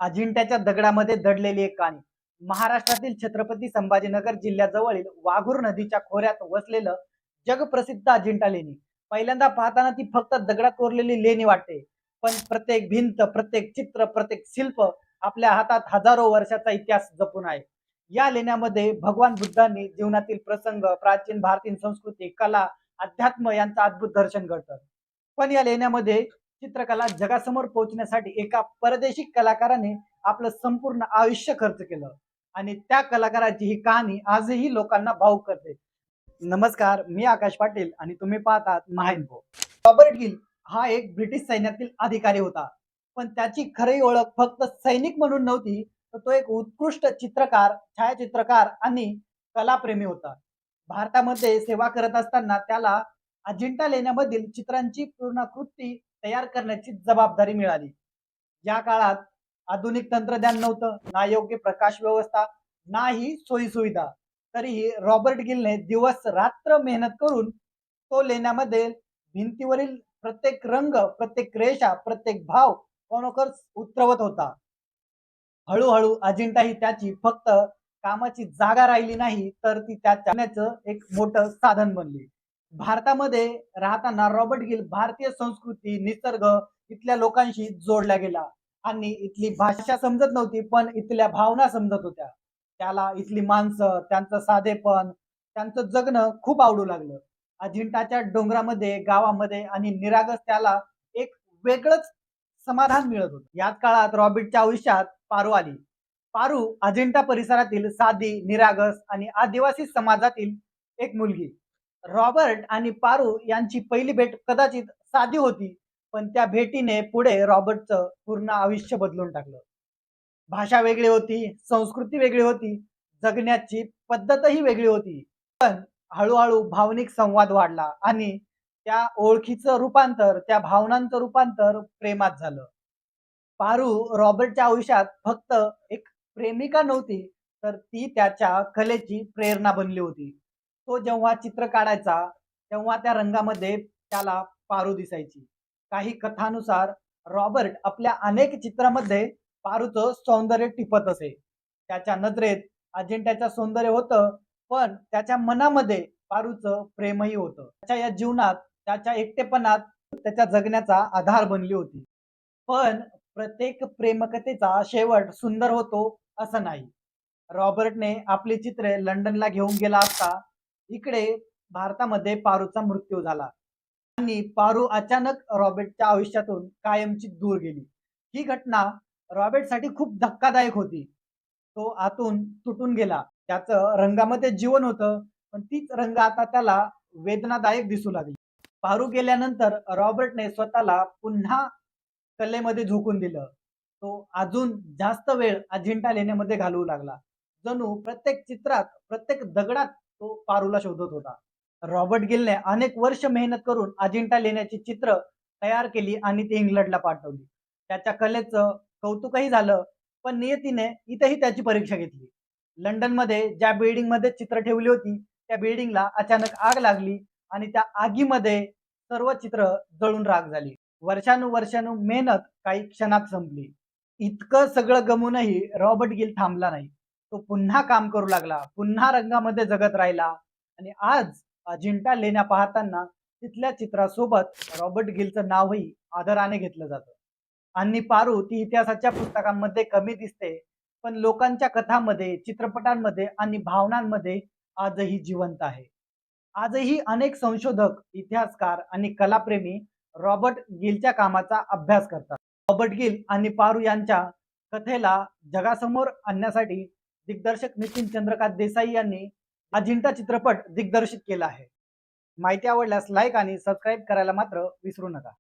अजिंठ्याच्या दगडामध्ये दडलेली एक कहाणी. महाराष्ट्रातील छत्रपती संभाजीनगर जिल्ह्याजवळील वाघूर नदीच्या खोऱ्यात वसलेलं जगप्रसिद्ध अजिंठा लेणी. पहिल्यांदा पाहताना ती फक्त दगडात कोरलेली लेणी वाटते, पण प्रत्येक भिंत, प्रत्येक चित्र, प्रत्येक शिल्प आपल्या हातात हजारो वर्षाचा इतिहास जपून आहे. या लेण्यामध्ये भगवान बुद्धांनी जीवनातील प्रसंग, प्राचीन भारतीय संस्कृती, कला, अध्यात्म यांचं अद्भुत दर्शन घडतं. पण या लेण्यामध्ये चित्रकला जगासमोर पोहोचण्यासाठी एका परदेशी कलाकाराने आपलं संपूर्ण आयुष्य खर्च केलं आणि त्या कलाकाराची ही कहाणी आजही लोकांना भावुक करते. नमस्कार, मी आकाश पाटील आणि तुम्ही पाहतात महाइन्फो. रॉबर्ट गिल हा एक ब्रिटिश सैन्यातील अधिकारी होता, पण त्याची खरी ओळख फक्त सैनिक म्हणून नव्हती, तर तो एक उत्कृष्ट चित्रकार, छायाचित्रकार आणि कलाप्रेमी होता. भारतामध्ये सेवा करत असताना त्याला अजिंठा लेण्यामधील चित्रांची पूर्णाकृती तयार करण्याची जबाबदारी मिळाली. या काळात आधुनिक तंत्रज्ञान नव्हतं, ना योग्य प्रकाश व्यवस्था, नाही सोयी सुविधा. तरीही रॉबर्ट गिलने दिवस रात्र मेहनत करून तो लेण्यामध्ये भिंतीवरील प्रत्येक रंग, प्रत्येक रेषा, प्रत्येक भाव खरोखर उतरवत होता. हळूहळू अजिंठा ही त्याची फक्त कामाची जागा राहिली नाही, तर ती त्याचं एक मोठं साधन बनली. भारतामध्ये राहताना रॉबर्ट गिल भारतीय संस्कृती, निसर्ग, इथल्या लोकांशी जोडला गेला आणि इथली भाषा समजत नव्हती, पण इथल्या भावना समजत होत्या. त्याला इथली माणसं, त्यांचं साधेपण, त्यांचं जगणं खूप आवडू लागलं. अजिंठाच्या डोंगरामध्ये, गावामध्ये आणि निरागस त्याला एक वेगळंच समाधान मिळत होतं. याच काळात रॉबर्टच्या आयुष्यात पारू आली. पारू अजिंठा परिसरातील साधी, निरागस आणि आदिवासी समाजातील एक मुलगी. रॉबर्ट आणि पारू यांची पहिली भेट कदाचित साधी होती, पण त्या भेटीने पुढे रॉबर्टचं पूर्ण आयुष्य बदलून टाकलं. भाषा वेगळी होती, संस्कृती वेगळी होती, जगण्याची पद्धतही वेगळी होती. पण हळूहळू भावनिक संवाद वाढला आणि त्या ओळखीचं रूपांतर, त्या भावनांचं रूपांतर प्रेमात झालं. पारू रॉबर्टच्या आयुष्यात फक्त एक प्रेमिका नव्हती, तर ती त्याच्या कलेची प्रेरणा बनली होती. तो जेव्हा चित्र काढायचा, तेव्हा त्या रंगामध्ये त्याला पारू दिसायची. काही कथानुसार रॉबर्ट आपल्या अनेक चित्रामध्ये पारूचं सौंदर्य टिपत असे. त्याच्या नजरेत अजिंठ्याचं सौंदर्य होतं, पण त्याच्या मनामध्ये पारूचं प्रेमही होतं. त्याच्या या जीवनात, त्याच्या एकटेपणात त्याच्या जगण्याचा आधार बनली होती. पण प्रत्येक प्रेमकथेचा शेवट सुंदर होतो असं नाही. रॉबर्टने आपली चित्रे लंडनला घेऊन गेला असता, इकडे भारतामध्ये पारूचा मृत्यू झाला आणि पारू अचानक रॉबर्टच्या आयुष्यातून कायमची दूर गेली. ही घटना रॉबर्टसाठी खूप धक्कादायक होती. तो आतून तुटून गेला. त्याचं रंगामध्ये जीवन होतं, पण तीच रंग आता त्याला वेदनादायक दिसू लागली. पारू गेल्यानंतर रॉबर्टने स्वतःला पुन्हा कलेमध्ये झोकून दिलं. तो अजून जास्त वेळ अजिंठा लेण्यामध्ये घालवू लागला. जणू प्रत्येक चित्रात, प्रत्येक दगडात तो पारूला शोधत होता. रॉबर्ट गिलने अनेक वर्ष मेहनत करून अजिंठा लेण्याची चित्र तयार केली आणि ती इंग्लंडला पाठवली. त्याच्या कलेचं कौतुकही झालं, पण नियतीने इथेही त्याची परीक्षा घेतली. लंडनमध्ये ज्या बिल्डिंगमध्ये चित्र ठेवली होती, त्या बिल्डिंगला अचानक आग लागली आणि त्या आगीमध्ये सर्व चित्र जळून राख झाली. वर्षानुवर्षानु मेहनत काही क्षणात संपली. इतकं सगळं गमूनही रॉबर्ट गिल थांबला नाही. तो पुन्हा काम करू लागला, पुन्हा रंगामध्ये जगत राहिला आणि आज अजिंठा लेण्या पाहताना तिथल्या चित्रासोबत रॉबर्ट गिलचं नावही आदराने घेतलं जातं. आणि पारू ती इतिहासाच्या पुस्तकांमध्ये कमी दिसते, पण लोकांच्या कथांमध्ये, चित्रपटांमध्ये आणि भावनांमध्ये आजही जिवंत आहे. आजही अनेक संशोधक, इतिहासकार आणि कलाप्रेमी रॉबर्ट गिलच्या कामाचा अभ्यास करतात. रॉबर्ट गिल आणि पारू यांच्या कथेला जगासमोर आणण्यासाठी दिग्दर्शक नितीन चंद्रकांत देसाई यांनी अजिंठा चित्रपट दिग्दर्शित केला आहे. माहिती आवडल्यास लाईक आणि सबस्क्राईब करायला मात्र विसरू नका.